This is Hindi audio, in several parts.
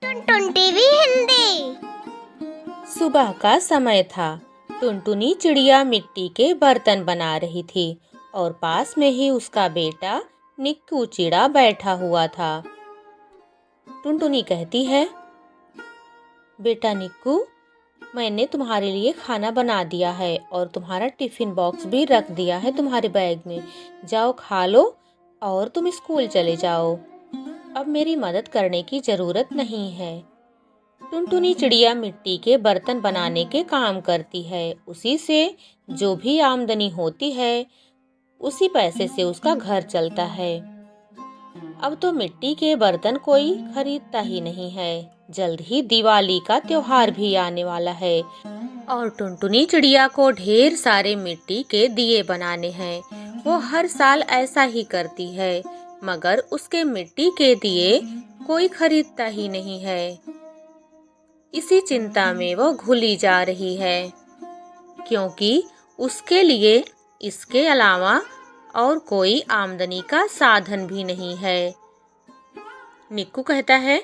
टुनटुन टीवी हिंदी। सुबह का समय था। टुनटुनी चिड़िया मिट्टी के बर्तन बना रही थी और पास में ही उसका बेटा निक्कू चिड़ा बैठा हुआ था। टुनटुनी कहती है, बेटा निक्कू, मैंने तुम्हारे लिए खाना बना दिया है और तुम्हारा टिफिन बॉक्स भी रख दिया है तुम्हारे बैग में। जाओ खा लो और तुम स्कूल चले जाओ। अब मेरी मदद करने की जरूरत नहीं है। टुनटुनी चिड़िया मिट्टी के बर्तन बनाने के काम करती है। उसी से जो भी आमदनी होती है उसी पैसे से उसका घर चलता है। अब तो मिट्टी के बर्तन कोई खरीदता ही नहीं है। जल्द ही दिवाली का त्योहार भी आने वाला है और टुनटुनी चिड़िया को ढेर सारे मिट्टी के दिए बनाने हैं। वो हर साल ऐसा ही करती है, मगर उसके मिट्टी के दिए कोई खरीदता ही नहीं है। इसी चिंता में वो घुली जा रही है, क्योंकि उसके लिए इसके अलावा और कोई आमदनी का साधन भी नहीं है। निक्कू कहता है,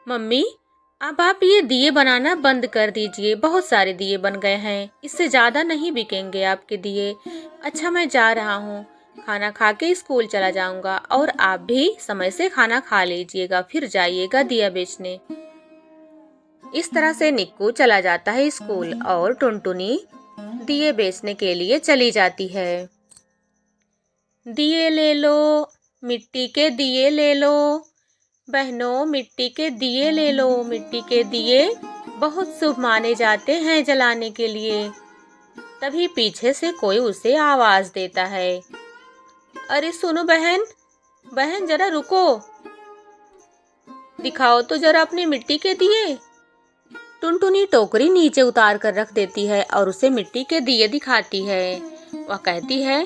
मम्मी, अब आप ये दिए बनाना बंद कर दीजिए। बहुत सारे दिए बन गए हैं, इससे ज़्यादा नहीं बिकेंगे आपके दिए। अच्छा, मैं जा रहा हूँ, खाना खा के स्कूल चला जाऊँगा और आप भी समय से खाना खा लीजिएगा, फिर जाइएगा दिया बेचने। इस तरह से निक्कू चला जाता है स्कूल और टुनटुनी दिए बेचने के लिए चली जाती है। दिए ले लो, मिट्टी के दिए ले लो, बहनों मिट्टी के दिए ले लो। मिट्टी के दिए बहुत शुभ माने जाते हैं जलाने के लिए। तभी पीछे से कोई उसे आवाज देता है, अरे सुनो बहन, बहन जरा रुको, दिखाओ तो जरा अपने मिट्टी के दिए। टुनटुनी टोकरी नीचे उतार कर रख देती है और उसे मिट्टी के दिए दिखाती है। वह कहती है,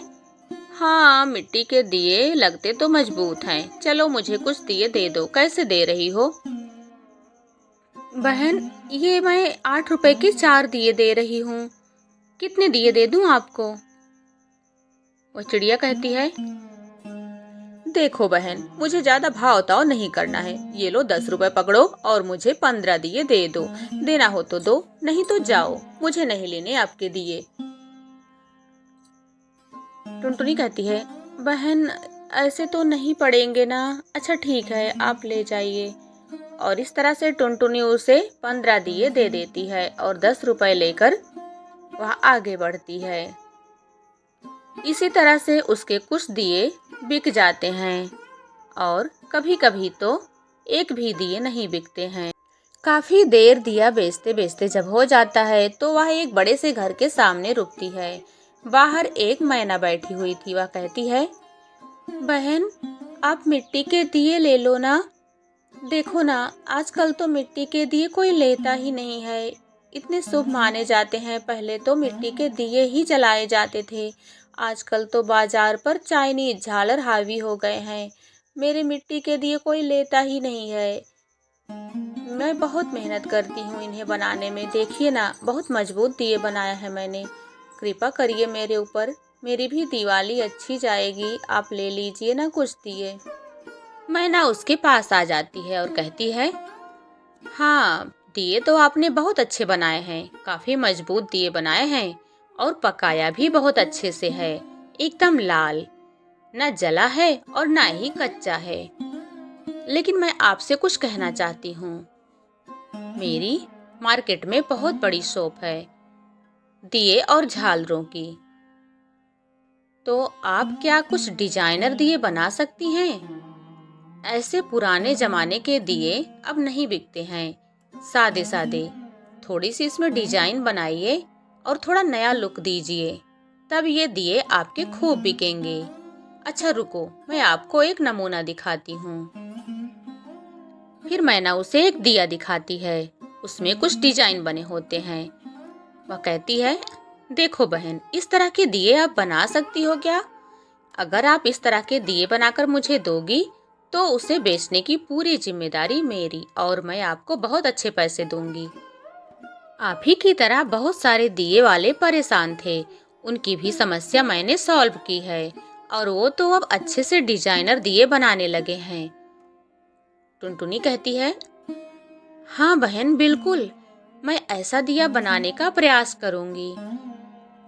हाँ, मिट्टी के दिए लगते तो मजबूत हैं। चलो मुझे कुछ दिए दे दो। कैसे दे रही हो? बहन, ये मैं 8 रुपए के 4 दिए दे रही हूँ। कितने दिए दे दूँ आपको? वह चिड़िया कहती है, देखो बहन, मुझे ज्यादा भाव ताव नहीं करना है। ये लो 10 रुपए पकड़ो और मुझे 15 दिए दे दो। देना हो तो दो, नहीं तो जाओ, मुझे नहीं लेने आपके दिए। टुनटुनी कहती है, बहन ऐसे तो नहीं पड़ेंगे ना। अच्छा ठीक है, आप ले जाइए। और इस तरह से टुनटुनी उसे 15 दिए दे देती है और 10 रुपए लेकर वह आगे बढ़ती है। इसी तरह से उसके कुछ दिए बिक जाते हैं और कभी कभी तो एक भी दिए नहीं बिकते हैं। काफी देर दिया बेचते बेचते जब हो जाता है तो वह एक बड़े से घर के सामने रुकती है। बाहर एक मैना बैठी हुई थी। वह कहती है, बहन, आप मिट्टी के दिए ले लो ना। देखो ना, आजकल तो मिट्टी के दिए कोई लेता ही नहीं है। इतने शुभ माने जाते हैं। पहले तो मिट्टी के दिए ही जलाए जाते थे। आजकल तो बाजार पर चाइनीज झालर हावी हो गए हैं। मेरे मिट्टी के दिए कोई लेता ही नहीं है। मैं बहुत मेहनत करती हूँ इन्हें बनाने में। देखिए ना, बहुत मजबूत दिए बनाया है मैंने। कृपा करिए मेरे ऊपर, मेरी भी दिवाली अच्छी जाएगी। आप ले लीजिए ना कुछ दिए। मैना उसके पास आ जाती है और कहती है, हाँ, दिए तो आपने बहुत अच्छे बनाए हैं। काफी मजबूत दिए बनाए हैं और पकाया भी बहुत अच्छे से है। एकदम लाल, न जला है और न ही कच्चा है। लेकिन मैं आपसे कुछ कहना चाहती हूँ। मेरी मार्केट में बहुत बड़ी शॉप है दिए और झालरों की। तो आप क्या कुछ डिजाइनर दिए बना सकती हैं? ऐसे पुराने जमाने के दिए अब नहीं बिकते हैं। सादे सादे थोड़ी सी इसमें डिजाइन बनाइए और थोड़ा नया लुक दीजिए, तब ये दिए आपके खूब बिकेंगे। अच्छा रुको, मैं आपको एक नमूना दिखाती हूँ। फिर मैना उसे एक दिया दिखाती है। उसमें कुछ डिजाइन बने होते हैं। वह कहती है, देखो बहन, इस तरह के दिए आप बना सकती हो क्या? अगर आप इस तरह के दिए बनाकर मुझे दोगी तो उसे बेचने की पूरी जिम्मेदारी मेरी और मैं आपको बहुत अच्छे पैसे दूंगी। आप ही की तरह बहुत सारे दिए वाले परेशान थे। उनकी भी समस्या मैंने सॉल्व की है और वो तो अब अच्छे से डिजाइनर दिए बनाने लगे हैं। टुनटुनी कहती है, हाँ बहन, बिल्कुल, मैं ऐसा दिया बनाने का प्रयास करूंगी।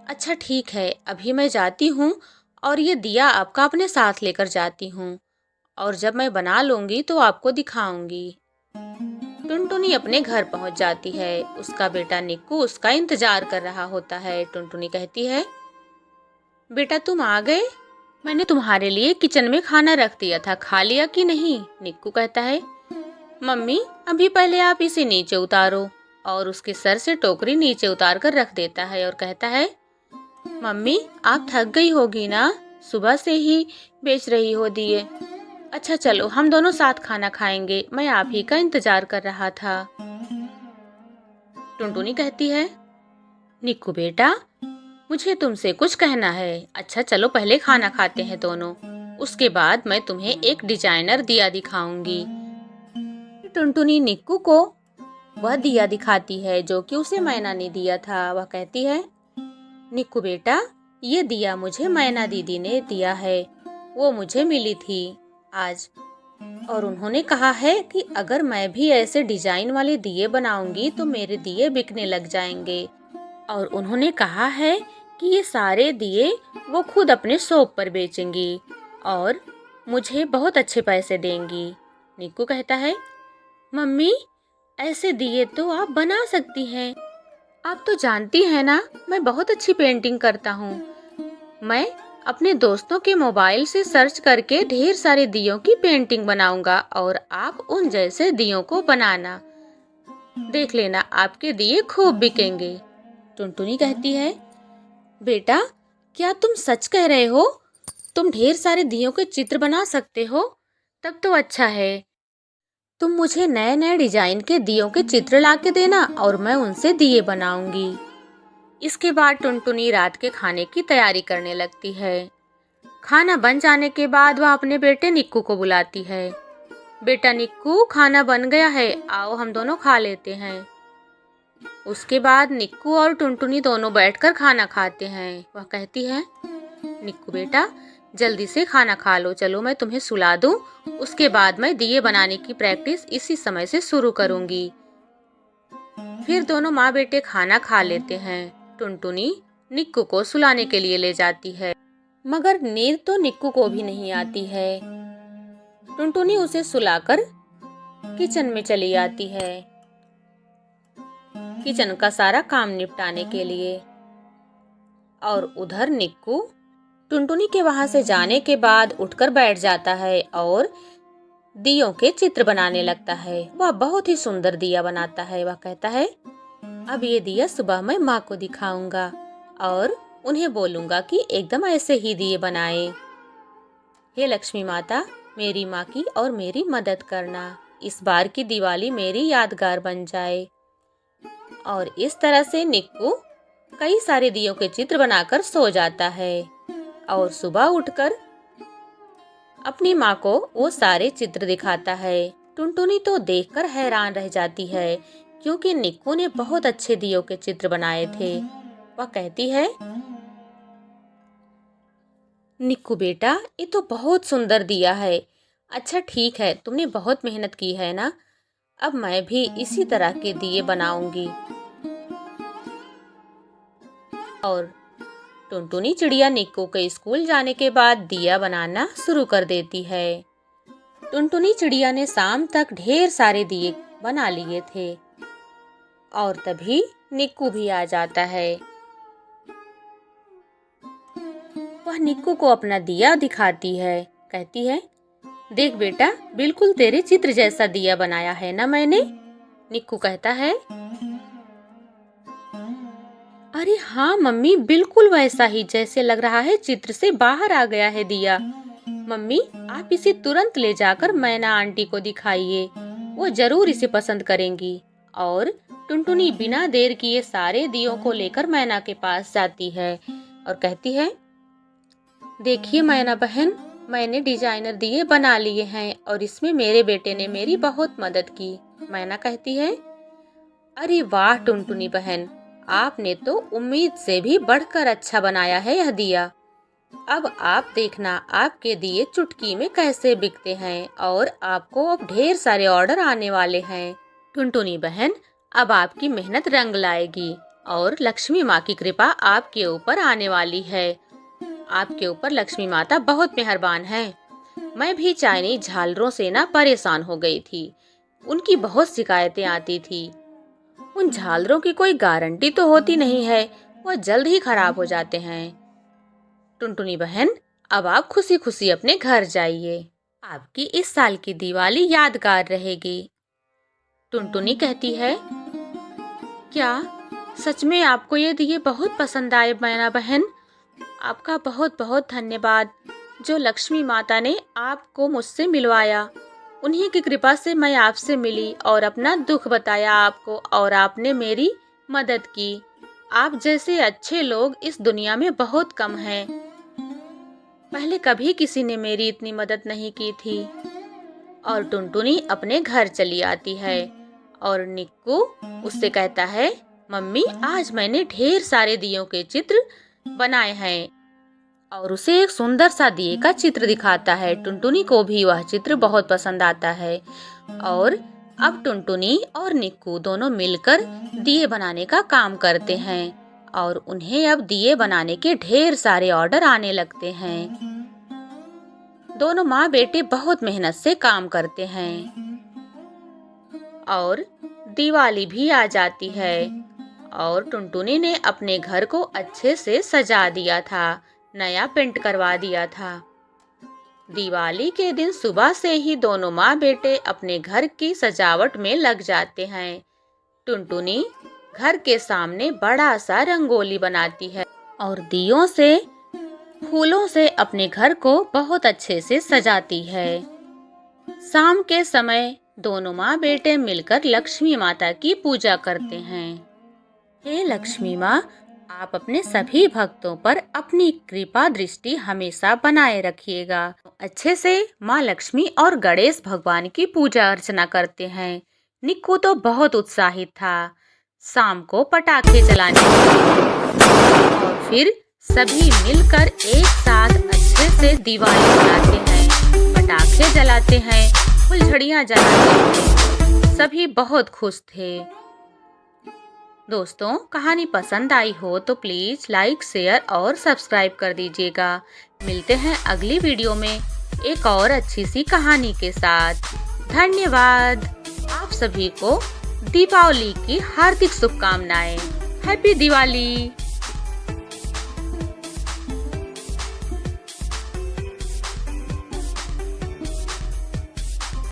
अच्छा ठीक है, अभी मैं जाती हूँ और ये दिया आपका अपने साथ लेकर जाती हूँ और जब मैं बना लूंगी तो आपको दिखाऊंगी। टुनटुनी अपने घर पहुंच जाती है। उसका बेटा निक्कू उसका इंतजार कर रहा होता है। टुनटुनी कहती है, बेटा तुम आ गए? मैंने तुम्हारे लिए किचन में खाना रख दिया था, खा लिया कि नहीं? निक्कू कहता है, मम्मी अभी पहले आप इसे नीचे उतारो, और उसके सर से टोकरी नीचे उतार कर रख देता है और कहता है, मम्मी आप थक गई होगी ना, सुबह से ही बेच रही हो दिए। अच्छा चलो हम दोनों साथ खाना खाएंगे, मैं आप ही का इंतजार कर रहा था। टुनटुनी कहती है, निक्कू बेटा मुझे तुमसे कुछ कहना है। अच्छा चलो पहले खाना खाते हैं दोनों, उसके बाद मैं तुम्हें एक डिजाइनर दिया दिखाऊंगी। टुनटुनी निक्कू को वह दिया दिखाती है जो कि उसे मैना ने दिया था। वह कहती है, निक्कू बेटा ये दिया मुझे मैना दीदी ने दिया है, वो मुझे मिली थी आज, और उन्होंने कहा है कि अगर मैं भी ऐसे डिजाइन वाले दिए बनाऊंगी तो मेरे दिए बिकने लग जाएंगे, और उन्होंने कहा है कि ये सारे दिए वो खुद अपने शॉप पर बेचेंगी और मुझे बहुत अच्छे पैसे देंगी। निक्कू कहता है, मम्मी ऐसे दिए तो आप बना सकती हैं, आप तो जानती हैं ना मैं बहुत अच्छी पेंटिंग करता हूँ। मैं अपने दोस्तों के मोबाइल से सर्च करके ढेर सारे दियों की पेंटिंग बनाऊंगा और आप उन जैसे दियों को बनाना, देख लेना आपके दिए खूब बिकेंगे। टुनटुनी कहती है, बेटा क्या तुम सच कह रहे हो? तुम ढेर सारे दियों के चित्र बना सकते हो? तब तो अच्छा है, तुम मुझे नए नए डिजाइन के दियों के चित्र ला के देना और मैं उनसे दिए बनाऊंगी। इसके बाद टुनटुनी रात के खाने की तैयारी करने लगती है। खाना बन जाने के बाद वह अपने बेटे निक्कू को बुलाती है। बेटा निक्कू खाना बन गया है, आओ हम दोनों खा लेते हैं। उसके बाद निक्कू और टुनटुनी दोनों बैठकर खाना खाते हैं। वह कहती है, निक्कू बेटा जल्दी से खाना खा लो, चलो मैं तुम्हें सुला दूं, उसके बाद मैं दिए बनाने की प्रैक्टिस इसी समय से शुरू करूंगी। फिर दोनों माँ बेटे खाना खा लेते हैं। टुनटुनी निक्कू को सुलाने के लिए ले जाती है, मगर नींद तो निक्कू को भी नहीं आती है। टुनटुनी उसे सुलाकर किचन में चली आती है, किचन का सारा काम निपटाने के लिए। और उधर निक्कू टुनटुनी के वहां से जाने के बाद उठकर बैठ जाता है और दियों के चित्र बनाने लगता है। वह बहुत ही सुंदर दिया बनाता है। वह कहता है, अब ये दिया सुबह मैं माँ को दिखाऊंगा और उन्हें बोलूंगा कि एकदम ऐसे ही दिए बनाए। हे लक्ष्मी माता, मेरी माँ की और मेरी मदद करना, इस बार की दिवाली मेरी यादगार बन जाए। और इस तरह से निक्कू कई सारे दियों के चित्र बनाकर सो जाता है और सुबह उठकर अपनी माँ को वो सारे चित्र दिखाता है। टुनटुनी तो देखकर हैरान रह जाती है क्योंकि निक्कू ने बहुत अच्छे दियों के चित्र बनाए थे। वह कहती है, निक्कू बेटा ये तो बहुत सुंदर दिया है। अच्छा ठीक है, तुमने बहुत मेहनत की है ना, अब मैं भी इसी तरह के दिए बनाऊंगी। और टुनटुनी चिड़िया निक्कू के स्कूल जाने के बाद दिया बनाना शुरू कर देती है। टुनटुनी चिड़िया ने शाम तक ढेर सारे दिए बना लिए थे और तभी निक्कू भी आ जाता है। वह निक्कू को अपना दिया दिखाती है, कहती है, देख बेटा बिल्कुल तेरे चित्र जैसा दिया बनाया है ना मैंने। निक्कू कहता है, अरे हाँ मम्मी बिल्कुल वैसा ही, जैसे लग रहा है चित्र से बाहर आ गया है दिया। मम्मी आप इसे तुरंत ले जाकर मैना आंटी को दिखाइए, वो जरूर इसे पसंद करेंगी। और टुनटुनी बिना देर किए सारे दियों को लेकर मैना के पास जाती है और कहती है, देखिए मैना बहन, मैंने डिजाइनर दिए बना लिए हैं और इसमें मेरे बेटे ने मेरी बहुत मदद की। मैना कहती है, अरे वाह टुनटुनी बहन, आपने तो उम्मीद से भी बढ़कर अच्छा बनाया है यह दिया। अब आप देखना आपके दिए चुटकी में कैसे बिकते हैं और आपको अब ढेर सारे ऑर्डर आने वाले हैं। टुनटुनी बहन, अब आपकी मेहनत रंग लाएगी और लक्ष्मी माँ की कृपा आपके ऊपर आने वाली है। आपके ऊपर लक्ष्मी माता बहुत मेहरबान है। मैं भी चाइनीज झालरों से ना परेशान हो गई थी। उनकी बहुत शिकायतें आती थी। उन झालरों की कोई गारंटी तो होती नहीं है, वह जल्द ही खराब हो जाते हैं। टुनटुनी बहन, अब आप खुशी खुशी अपने घर जाइए। आपकी इस साल की दिवाली यादगार रहेगी। टुनटुनी कहती है, क्या सच में आपको ये दिए बहुत पसंद आए मैना बहन? आपका बहुत बहुत धन्यवाद। जो लक्ष्मी माता ने आपको मुझसे मिलवाया, उन्हीं की कृपा से मैं आपसे मिली और अपना दुख बताया आपको, और आपने मेरी मदद की। आप जैसे अच्छे लोग इस दुनिया में बहुत कम हैं। पहले कभी किसी ने मेरी इतनी मदद नहीं की थी। और टुनटुनी अपने घर चली आती है और निक्कू उससे कहता है, मम्मी आज मैंने ढेर सारे दियों के चित्र बनाए हैं, और उसे एक सुंदर सा दिए का चित्र दिखाता है। टुनटुनी को भी वह चित्र बहुत पसंद आता है और अब टुनटुनी और निक्कू दोनों मिलकर दिए बनाने का काम करते हैं और उन्हें अब दिए बनाने के ढेर सारे ऑर्डर आने लगते हैं। दोनों माँ बेटे बहुत मेहनत से काम करते हैं और दिवाली भी आ जाती है और टुनटुनी ने अपने घर को अच्छे से सजा दिया था, नया पेंट करवा दिया था। दिवाली के दिन सुबह से ही दोनों माँ बेटे अपने घर की सजावट में लग जाते हैं। टुनटुनी घर के सामने बड़ा सा रंगोली बनाती है और दियों से, फूलों से अपने घर को बहुत अच्छे से सजाती है। शाम के समय दोनों माँ बेटे मिलकर लक्ष्मी माता की पूजा करते हैं। हे लक्ष्मी माँ, आप अपने सभी भक्तों पर अपनी कृपा दृष्टि हमेशा बनाए रखिएगा। अच्छे से माँ लक्ष्मी और गणेश भगवान की पूजा अर्चना करते हैं। निक्कू तो बहुत उत्साहित था। शाम को पटाखे जलाने और फिर सभी मिलकर एक साथ अच्छे से दिवाली मनाते हैं, पटाखे जलाते हैं, फुलझड़ियाँ जलाते हैं। सभी बहुत खुश थे। दोस्तों, कहानी पसंद आई हो तो प्लीज लाइक, शेयर और सब्सक्राइब कर दीजिएगा। मिलते हैं अगली वीडियो में एक और अच्छी सी कहानी के साथ। धन्यवाद। आप सभी को दीपावली की हार्दिक शुभकामनाएं। हैप्पी दिवाली।